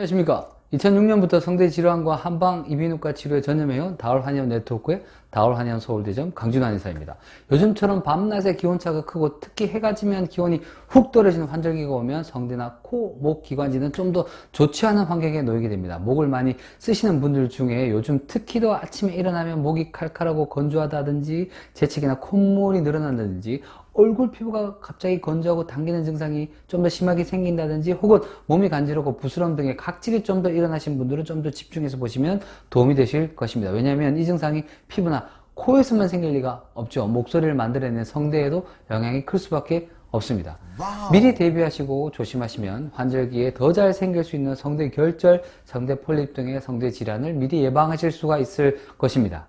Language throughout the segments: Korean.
안녕하십니까. 2006년부터 성대 질환과 한방 이비인후과 치료에 전념해온 다올 한의원 네트워크의 다올 한의원 서울대점 강준환 한의사입니다. 요즘처럼 밤낮에 기온차가 크고 특히 해가 지면 기온이 훅 떨어지는 환절기가 오면 성대나 코, 목 기관지는 좀 더 좋지 않은 환경에 놓이게 됩니다. 목을 많이 쓰시는 분들 중에 요즘 특히 더 아침에 일어나면 목이 칼칼하고 건조하다든지 재채기나 콧물이 늘어난다든지 얼굴 피부가 갑자기 건조하고 당기는 증상이 좀 더 심하게 생긴다든지 혹은 몸이 간지럽고 부스럼 등의 각질이 좀 더 일어나신 분들은 좀 더 집중해서 보시면 도움이 되실 것입니다. 왜냐하면 이 증상이 피부나 코에서만 생길 리가 없죠. 목소리를 만들어내는 성대에도 영향이 클 수밖에 없습니다. 미리 대비하시고 조심하시면 환절기에 더 잘 생길 수 있는 성대 결절, 성대 폴립 등의 성대 질환을 미리 예방하실 수가 있을 것입니다.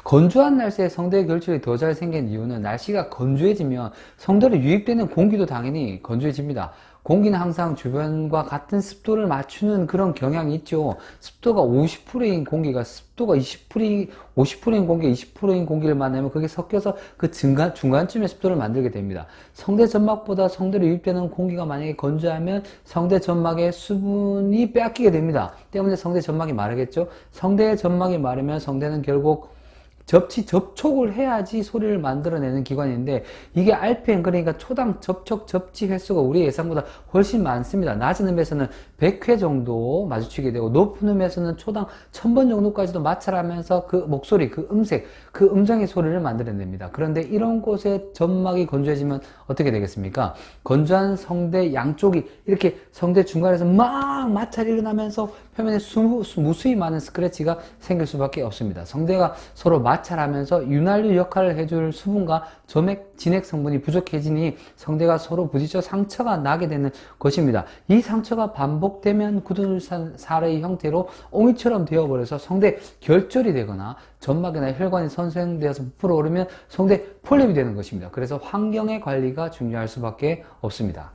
건조한 날씨에 성대 결절이 더 잘 생긴 이유는 날씨가 건조해지면 성대로 유입되는 공기도 당연히 건조해집니다. 공기는 항상 주변과 같은 습도를 맞추는 그런 경향이 있죠. 습도가 50%인 공기가 습도가 50%인 공기, 20%인 공기를 만나면 그게 섞여서 그 중간쯤에 습도를 만들게 됩니다. 성대 점막보다 성대로 유입되는 공기가 만약에 건조하면 성대 점막의 수분이 빼앗기게 됩니다. 때문에 성대 점막이 마르겠죠. 성대 점막이 마르면 성대는 결국 접촉을 해야지 소리를 만들어내는 기관인데 이게 RPM 그러니까 초당 접촉 접지 횟수가 우리 예상보다 훨씬 많습니다. 낮은 음에서는 100회 정도 마주치게 되고 높은 음에서는 초당 1000번 정도까지도 마찰하면서 그 목소리, 그 음색, 그 음정의 소리를 만들어냅니다. 그런데 이런 곳에 점막이 건조해지면 어떻게 되겠습니까? 건조한 성대 양쪽이 이렇게 성대 중간에서 막 마찰이 일어나면서 표면에 무수히 많은 스크래치가 생길 수밖에 없습니다. 성대가 서로 마찰하면서 윤활유 역할을 해줄 수분과 점액, 진액 성분이 부족해지니 성대가 서로 부딪혀 상처가 나게 되는 것입니다. 이 상처가 반복되면 굳은 살의 형태로 오미처럼 되어버려서 성대 결절이 되거나 점막이나 혈관이 손상되어서 부풀어 오르면 성대 폴립이 되는 것입니다. 그래서 환경의 관리가 중요할 수밖에 없습니다.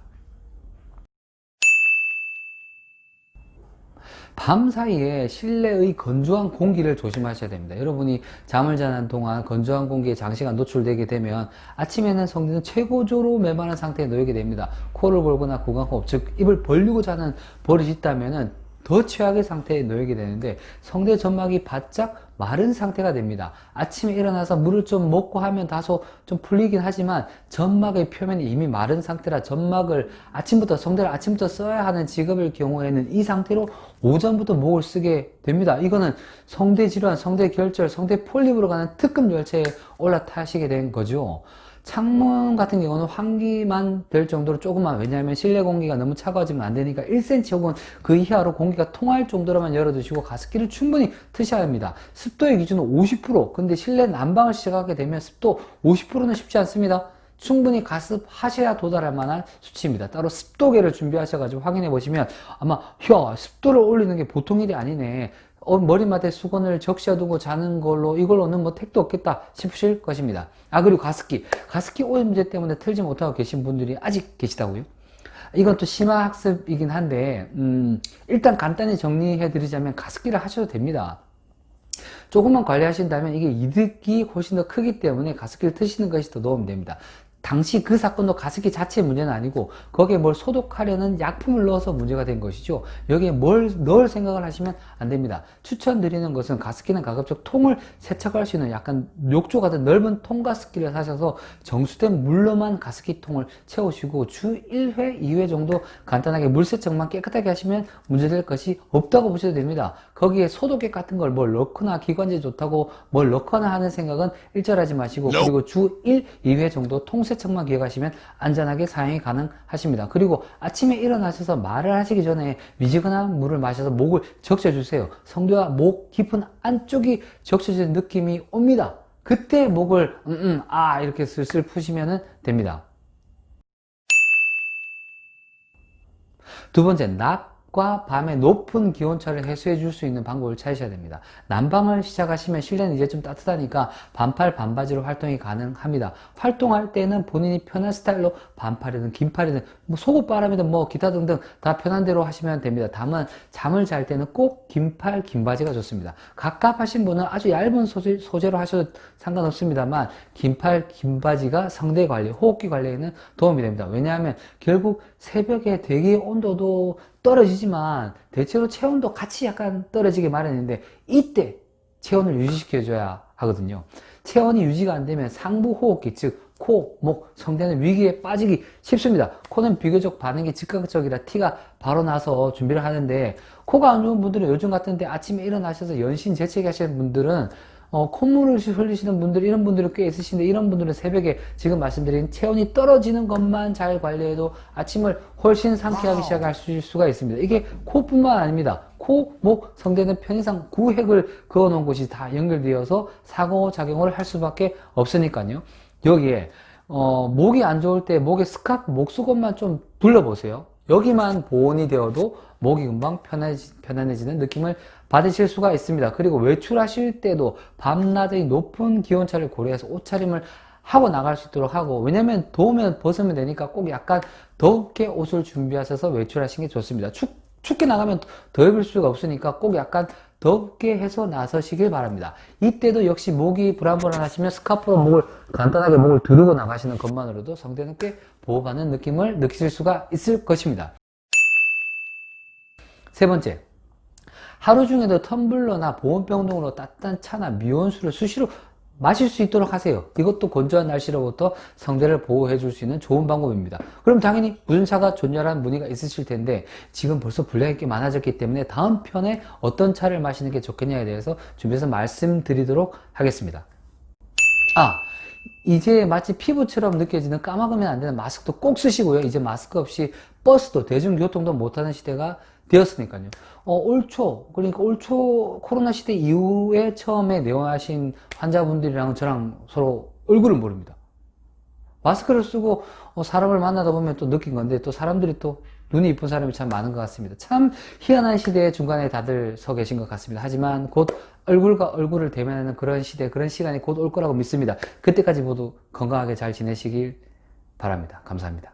밤 사이에 실내의 건조한 공기를 조심하셔야 됩니다. 여러분이 잠을 자는 동안 건조한 공기에 장시간 노출되게 되면 아침에는 성대는 최고조로 메마른 상태에 놓이게 됩니다. 코를 골거나 구강호흡, 즉 입을 벌리고 자는 버릇이 있다면 더 최악의 상태에 놓이게 되는데 성대 점막이 바짝 마른 상태가 됩니다. 아침에 일어나서 물을 좀 먹고 하면 다소 좀 풀리긴 하지만 점막의 표면이 이미 마른 상태라 점막을 성대를 아침부터 써야 하는 직업일 경우에는 이 상태로 오전부터 목을 쓰게 됩니다. 이거는 성대 질환, 성대 결절, 성대 폴립으로 가는 특급 열차에 올라타시게 된 거죠. 창문 같은 경우는 환기만 될 정도로 조금만, 왜냐하면 실내 공기가 너무 차가워지면 안 되니까 1cm 혹은 그 이하로 공기가 통할 정도로만 열어두시고 가습기를 충분히 트셔야 합니다. 습도의 기준은 50%. 근데 실내 난방을 시작하게 되면 습도 50%는 쉽지 않습니다. 충분히 가습하셔야 도달할 만한 수치입니다. 따로 습도계를 준비하셔가지고 확인해 보시면 아마 습도를 올리는 게 보통 일이 아니네, 머리맡에 수건을 적셔두고 자는 걸로 이걸로는 뭐 택도 없겠다 싶으실 것입니다. 그리고 가습기 오염 문제 때문에 틀지 못하고 계신 분들이 아직 계시다고요? 이건 또 심화 학습이긴 한데 일단 간단히 정리해 드리자면 가습기를 하셔도 됩니다. 조금만 관리하신다면 이게 이득이 훨씬 더 크기 때문에 가습기를 트시는 것이 더 도움이 됩니다. 당시 그 사건도 가습기 자체의 문제는 아니고 거기에 뭘 소독하려는 약품을 넣어서 문제가 된 것이죠. 여기에 뭘 넣을 생각을 하시면 안 됩니다. 추천드리는 것은 가습기는 가급적 통을 세척할 수 있는 약간 욕조 같은 넓은 통 가습기를 사셔서 정수된 물로만 가습기 통을 채우시고 주 1회, 2회 정도 간단하게 물 세척만 깨끗하게 하시면 문제될 것이 없다고 보셔도 됩니다. 거기에 소독액 같은 걸 뭘 넣거나 기관지에 좋다고 뭘 넣거나 하는 생각은 일절하지 마시고 그리고 주 1, 2회 정도 통 세척만 기억하시면 안전하게 사용이 가능하십니다. 그리고 아침에 일어나셔서 말을 하시기 전에 미지근한 물을 마셔서 목을 적셔주세요. 성대와 목 깊은 안쪽이 적셔지는 느낌이 옵니다. 그때 목을 이렇게 슬슬 푸시면 됩니다. 두 번째, 낮과 밤의 높은 기온차를 해소해 줄 수 있는 방법을 찾으셔야 됩니다. 난방을 시작하시면 실내는 이제 좀 따뜻하니까 반팔 반바지로 활동이 가능합니다. 활동할 때는 본인이 편한 스타일로 반팔이든 긴팔이든 뭐 속옷바람이든 뭐 기타 등등 다 편한 대로 하시면 됩니다. 다만 잠을 잘 때는 꼭 긴팔 긴바지가 좋습니다. 갑갑하신 분은 아주 얇은 소재로 하셔도 상관없습니다만 긴팔 긴바지가 성대 관리, 호흡기 관리에는 도움이 됩니다. 왜냐하면 결국 새벽에 대기 온도도 떨어지지만 대체로 체온도 같이 약간 떨어지게 마련인데 이때 체온을 유지시켜줘야 하거든요. 체온이 유지가 안 되면 상부 호흡기, 즉 코, 목, 성대는 위기에 빠지기 쉽습니다. 코는 비교적 반응이 즉각적이라 티가 바로 나서 준비를 하는데 코가 안 좋은 분들은 요즘 같은데 아침에 일어나셔서 연신 재채기 하시는 분들은 콧물을 흘리시는 분들, 이런 분들이 꽤 있으신데, 이런 분들은 새벽에 지금 말씀드린 체온이 떨어지는 것만 잘 관리해도 아침을 훨씬 상쾌하게 시작할 수가 있습니다. 이게 코뿐만 아닙니다. 코, 목, 성대는 편의상 구획을 그어 놓은 곳이 다 연결되어서 상호작용을 할 수밖에 없으니까요. 여기에, 목이 안 좋을 때 목에 스카프, 목수건만 좀 둘러보세요. 여기만 보온이 되어도 목이 금방 편안해지는 느낌을 받으실 수가 있습니다. 그리고 외출하실 때도 밤낮의 높은 기온차를 고려해서 옷차림을 하고 나갈 수 있도록 하고, 왜냐면 더우면 벗으면 되니까 꼭 약간 덥게 옷을 준비하셔서 외출하시는 게 좋습니다. 춥게 나가면 더 입을 수가 없으니까 꼭 약간 덥게 해서 나서시길 바랍니다. 이때도 역시 목이 불안불안하시면 스카프로 목을 간단하게 목을 두르고 나가시는 것만으로도 성대는 꽤 보호받는 느낌을 느끼실 수가 있을 것입니다. 세 번째, 하루 중에도 텀블러나 보온병 등으로 따뜻한 차나 미온수를 수시로 마실 수 있도록 하세요. 이것도 건조한 날씨로부터 성대를 보호해 줄 수 있는 좋은 방법입니다. 그럼 당연히 무슨 차가 좋냐라는 문의가 있으실 텐데, 지금 벌써 분량이 꽤 많아졌기 때문에 다음 편에 어떤 차를 마시는 게 좋겠냐에 대해서 준비해서 말씀드리도록 하겠습니다. 이제 마치 피부처럼 느껴지는 까먹으면 안 되는 마스크도 꼭 쓰시고요. 이제 마스크 없이 버스도 대중교통도 못하는 시대가 되었으니까요. 그러니까 올 초 코로나 시대 이후에 처음에 내원하신 환자분들이랑 저랑 서로 얼굴을 모릅니다. 마스크를 쓰고 사람을 만나다 보면 또 느낀 건데, 또 사람들이 또 눈이 이쁜 사람이 참 많은 것 같습니다. 참 희한한 시대의 중간에 다들 서 계신 것 같습니다. 하지만 곧 얼굴과 얼굴을 대면하는 그런 시대, 그런 시간이 곧 올 거라고 믿습니다. 그때까지 모두 건강하게 잘 지내시길 바랍니다. 감사합니다.